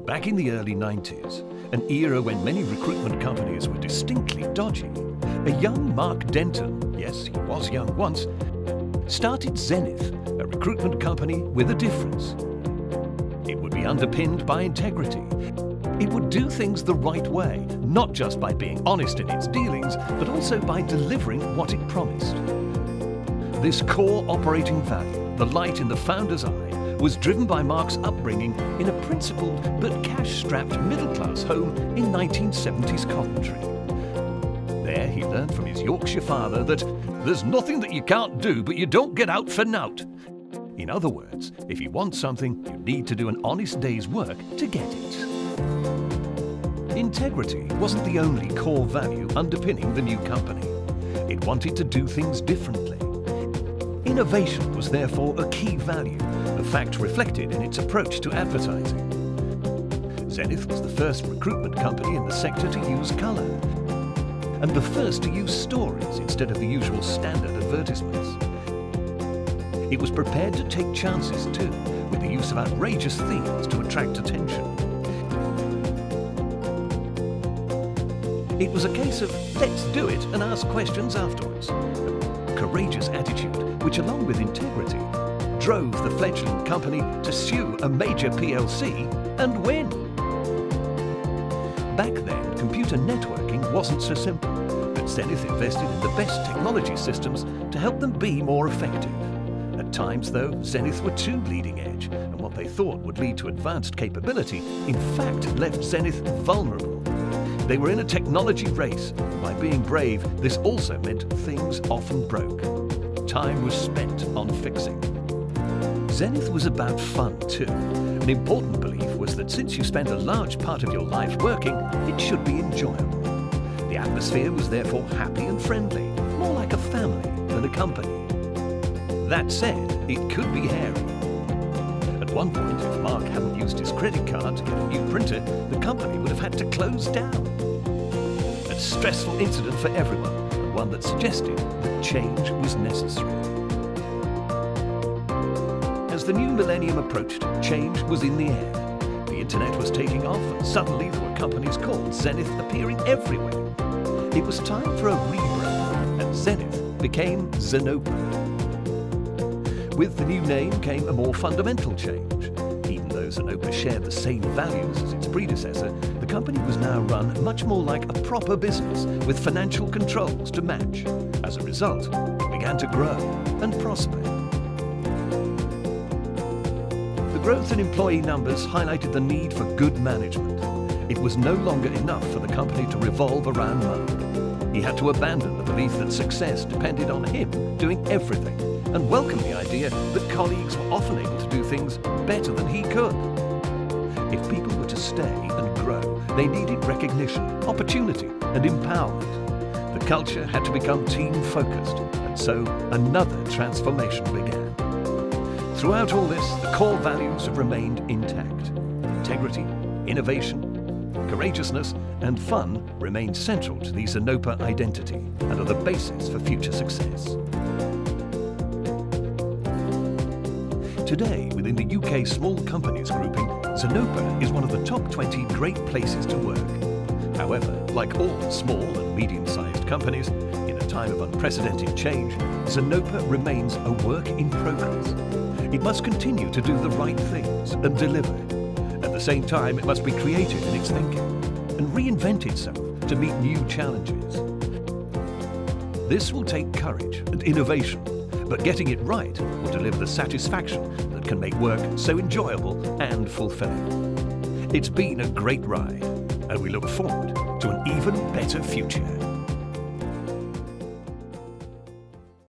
Back in the early 90s, an era when many recruitment companies were distinctly dodgy, a young Mark Denton, yes, he was young once, started Zenith, a recruitment company with a difference. It would be underpinned by integrity. It would do things the right way, not just by being honest in its dealings, but also by delivering what it promised. This core operating value, the light in the founder's eye, was driven by Mark's upbringing in a principled but cash-strapped middle-class home in 1970s Coventry. There he learned from his Yorkshire father that there's nothing that you can't do, but you don't get out for nout. In other words, if you want something, you need to do an honest day's work to get it. Integrity wasn't the only core value underpinning the new company. It wanted to do things differently. Innovation was therefore a key value, a fact reflected in its approach to advertising. Zenith was the first recruitment company in the sector to use colour, and the first to use stories instead of the usual standard advertisements. It was prepared to take chances too, with the use of outrageous themes to attract attention. It was a case of let's do it and ask questions afterwards. A courageous attitude, which along with integrity, drove the fledgling company to sue a major PLC and win. Back then, computer networking wasn't so simple, but Zenith invested in the best technology systems to help them be more effective. At times, though, Zenith were too leading edge, and what they thought would lead to advanced capability, in fact, left Zenith vulnerable. They were in a technology race. By being brave, this also meant things often broke. Time was spent on fixing. Zenith was about fun too. An important belief was that since you spend a large part of your life working, it should be enjoyable. The atmosphere was therefore happy and friendly, more like a family than a company. That said, it could be hairy. At one point, if Mark hadn't used his credit card to get a new printer, the company would have had to close down. A stressful incident for everyone, and one that suggested that change was necessary. As the new millennium approached, change was in the air. The internet was taking off, and suddenly there were companies called Zenith appearing everywhere. It was time for a rebrand, and Zenith became Zenopa. With the new name came a more fundamental change. Even though Zenopa shared the same values as its predecessor, the company was now run much more like a proper business with financial controls to match. As a result, it began to grow and prosper. The growth in employee numbers highlighted the need for good management. It was no longer enough for the company to revolve around Mark. He had to abandon the belief that success depended on him doing everything, and welcome the idea that colleagues were often able to do things better than he could. If people were to stay and grow, they needed recognition, opportunity, and empowerment. The culture had to become team-focused, and so another transformation began. Throughout all this, the core values have remained intact. Integrity, innovation, courageousness, and fun remain central to the Zenopa identity and are the basis for future success. Today, within the UK small companies grouping, Zenopa is one of the top 20 great places to work. However, like all small and medium-sized companies, in a time of unprecedented change, Zenopa remains a work in progress. It must continue to do the right things and deliver. At the same time, it must be creative in its thinking and reinvent itself to meet new challenges. This will take courage and innovation, but getting it right will deliver the satisfaction that can make work so enjoyable and fulfilling. It's been a great ride, and we look forward to an even better future.